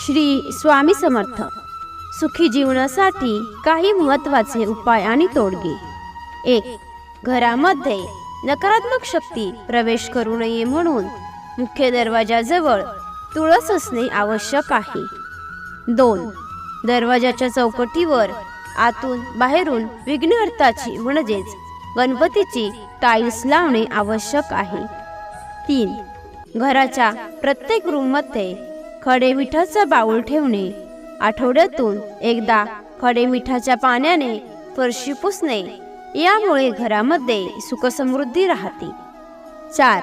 श्री स्वामी समर्थ. सुखी जीवनासाठी काही महत्त्वाचे उपाय आणि तोडगे. 1. घरामध्ये नकारात्मक शक्ती प्रवेश करू नये म्हणून मुख्य दरवाजाजवळ तुळस असणे आवश्यक आहे. 2. दरवाजाच्या चौकटीवर आतून बाहेरून विघ्नहर्ताची म्हणजेच गणपतीची टाईल्स लावणे आवश्यक आहे. 3. घराच्या प्रत्येक रूममध्ये खडे मिठाचा बाऊल ठेवणे. आठवड्यातून एकदा खडे मिठाच्या पाण्याने फरशी पुसणे. यामुळे घरामध्ये सुखसमृद्धी राहते. 4.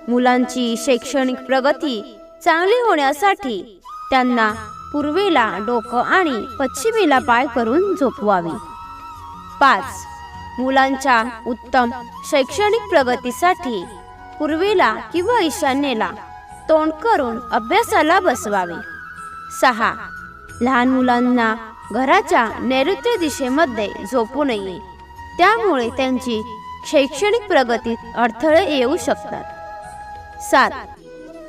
मुलांची शैक्षणिक प्रगती चांगली होण्यासाठी त्यांना पूर्वेला डोकं आणि पश्चिमेला पाय करून झोपवावे. 5. मुलांच्या उत्तम शैक्षणिक प्रगतीसाठी पूर्वेला किंवा ईशान्येला तोंड करून अभ्यासाला बसवावे. 6. लहान मुलांना घराच्या नैऋत्य दिशेमध्ये झोपू नये. त्यामुळे त्यांची शैक्षणिक प्रगतीत अडथळे येऊ शकतात. 7.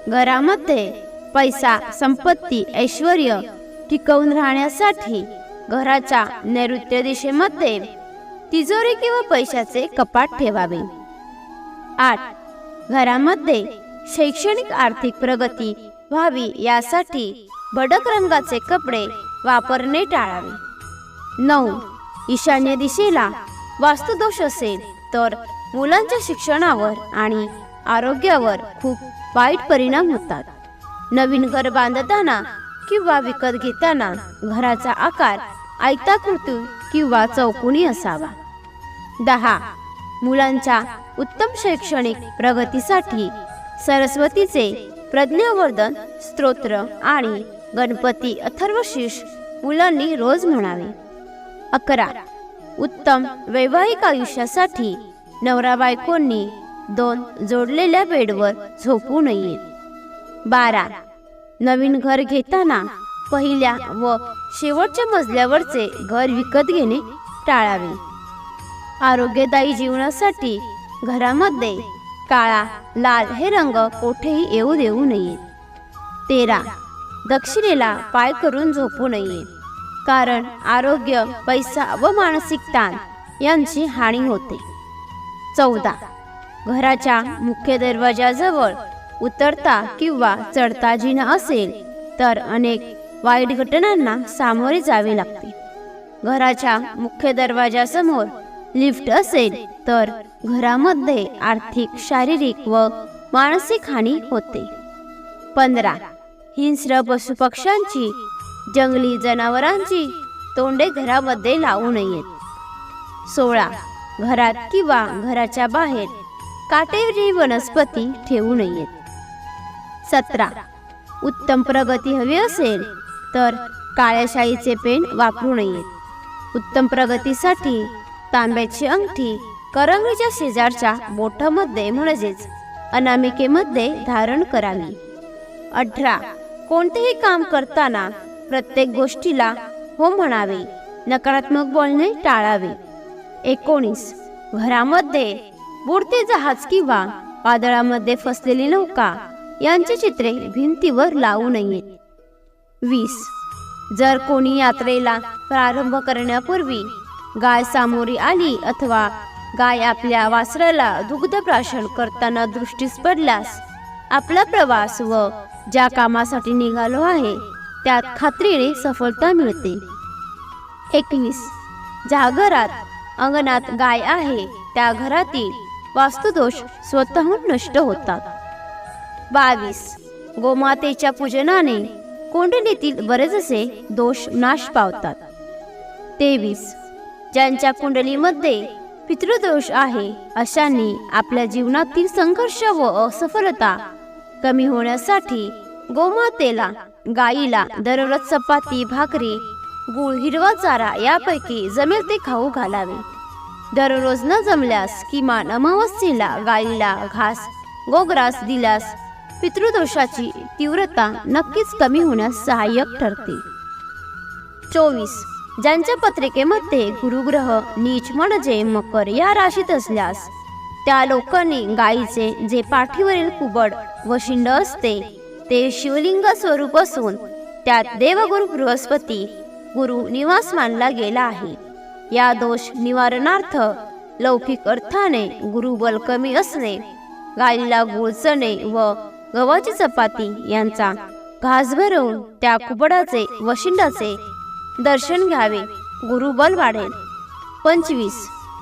घरामध्ये पैसा, संपत्ती, ऐश्वर्य टिकवून राहण्यासाठी घराच्या नैऋत्य दिशेमध्ये तिजोरी किंवा पैशाचे कपाट ठेवावे. 8. घरामध्ये शैक्षणिक आर्थिक प्रगती व्हावी यासाठी भडक रंगाचे कपडे वापरणे टाळावे. 9. ईशान्य दिशेला वास्तुदोष असेल तर मुलांच्या शिक्षणावर आणि आरोग्यावर खूप वाईट परिणाम होतात. नवीन घर बांधताना किंवा विकत घेताना घराचा आकार आयताकृती किंवा चौकोनी असावा. 10. मुलांच्या उत्तम शैक्षणिक प्रगतीसाठी सरस्वतीचे प्रज्ञावर्धन स्तोत्र आणि गणपती अथर्वशीर्ष मुलांनी रोज म्हणावे. 11. उत्तम वैवाहिक आयुष्यासाठी नवरा बायकोंनी 2 जोडलेल्या बेडवर झोपू नये. 12. नवीन घर घेताना पहिल्या व शेवटच्या मजल्यावरचे घर विकत घेणे टाळावे. आरोग्यदायी जीवनासाठी घरामध्ये काळा, लाल हे रंग कोठेही येऊ देऊ नये. 13. दक्षिणेला पाय करून झोपू नये, कारण आरोग्य, पैसा व मानसिक ताण यांची हानी होते. 14. घराच्या मुख्य दरवाजाजवळ उतरता किंवा चढता जिना असेल तर अनेक वाईट घटनांना सामोरे जावे लागते. घराच्या मुख्य दरवाजासमोर लिफ्ट असेल तर घरामध्ये आर्थिक, शारीरिक व मानसिक हानी होते. 15. हिंस्र पशुपक्ष्यांची, जंगली जनावरांची तोंडे घरामध्ये लावू नयेत. 16. घरात किंवा घराच्या बाहेर काटेरी वनस्पती ठेवू नयेत. 17. उत्तम प्रगती हवी असेल तर काळ्या शाईचे पेन वापरू नयेत. उत्तम प्रगतीसाठी तांब्याची अंगठी करंगळीच्या शेजारच्या बोटामध्ये म्हणजेच अनामिकेमध्ये धारण करावी. 18. कोणतेही काम करताना प्रत्येक गोष्टीला हो म्हणावे, नकारात्मक बोलणे टाळावे. 19. घरामध्ये बुडते जहाज किंवा वादळामध्ये फसलेली नौका यांची चित्रे भिंतीवर लावू नयेत. 20. जर कोणी यात्रेला प्रारंभ करण्यापूर्वी गाय सामोरी आली अथवा गाय आपल्या वासराला दुग्धप्राशन करताना दृष्टीस पडल्यास आपला प्रवास व ज्या कामासाठी निघालो आहे त्यात खात्रीने सफलता मिळते. 21. ज्या घरात अंगणात गाय आहे त्या घरातील वास्तुदोष स्वतःहून नष्ट होतात. 22. गोमातेच्या पूजनाने कुंडलीतील बरेचसे दोष नाश पावतात. 23. ज्यांच्या कुंडलीमध्ये पितृदोष आहे अशांनी आपल्या जीवनातील संघर्ष व असफलता कमी होण्यासाठी गोमातेला, गाईला दररोज चपाती, भाकरी, गूळ, हिरवा चारा यापैकी जमेल ते खाऊ घालावे. दररोज न जमल्यास किमान अमावस्येला गाईला घास, गोग्रास दिल्यास पितृदोषाची तीव्रता नक्कीच कमी होण्यास सहाय्यक ठरते. 24. ज्यांच्या पत्रिकेमध्ये गुरुग्रह नीच म्हणजे मकर या राशीत असल्यास त्या लोकांनी गायीचे जे पाठीवरील कुबड व शिंड असते ते शिवलिंग स्वरूप असून त्यात देवगुरु बृहस्पती गुरु निवास मानला गेला आहे. या दोष निवारणार्थ लौकिक अर्थाने गुरुबल कमी असणे, गायीला गूळ चणे व गव्हाची चपाती यांचा घास भरवून त्या कुबडाचे वशिंडाचे दर्शन घ्यावे, गुरुबल वाढेल. 25.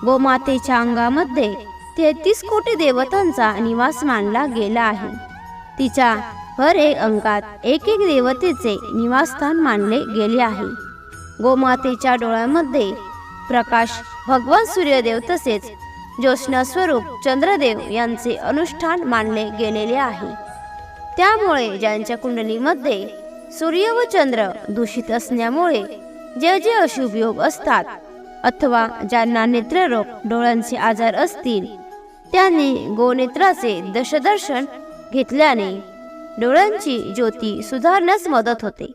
गोमातेच्या अंगामध्ये 33 कोटी देवतांचा निवास मानला गेला आहे. तिच्या हर एक अंगात एक एक देवतेचे निवासस्थान मानले गेले आहे. गोमातेच्या डोळ्यामध्ये प्रकाश भगवान सूर्यदेव तसेच ज्योत्स्ना स्वरूप चंद्रदेव यांचे अनुष्ठान मानले गेलेले आहे. त्यामुळे ज्यांच्या कुंडलीमध्ये सूर्य व चंद्र दूषित असण्यामुळे जे जे अशुभ योग असतात अथवा ज्यांना नेत्ररोग डोळ्यांचे आजार असतील त्यांनी गोनेत्राचे दशदर्शन घेतल्याने डोळ्यांची ज्योती सुधारण्यास मदत होते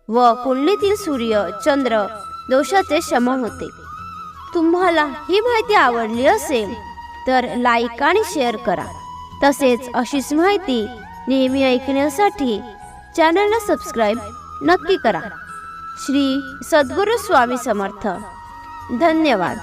व कुंडलीतील सूर्य चंद्र दोषाचे शमन होते. तुम्हाला ही माहिती आवडली असेल तर लाईक आणि शेअर करा. तसेच अशीच माहिती नेहमी ऐकण्यासाठी चॅनलला सबस्क्राईब नक्की करा. श्री सद्गुरू स्वामी समर्थ. धन्यवाद.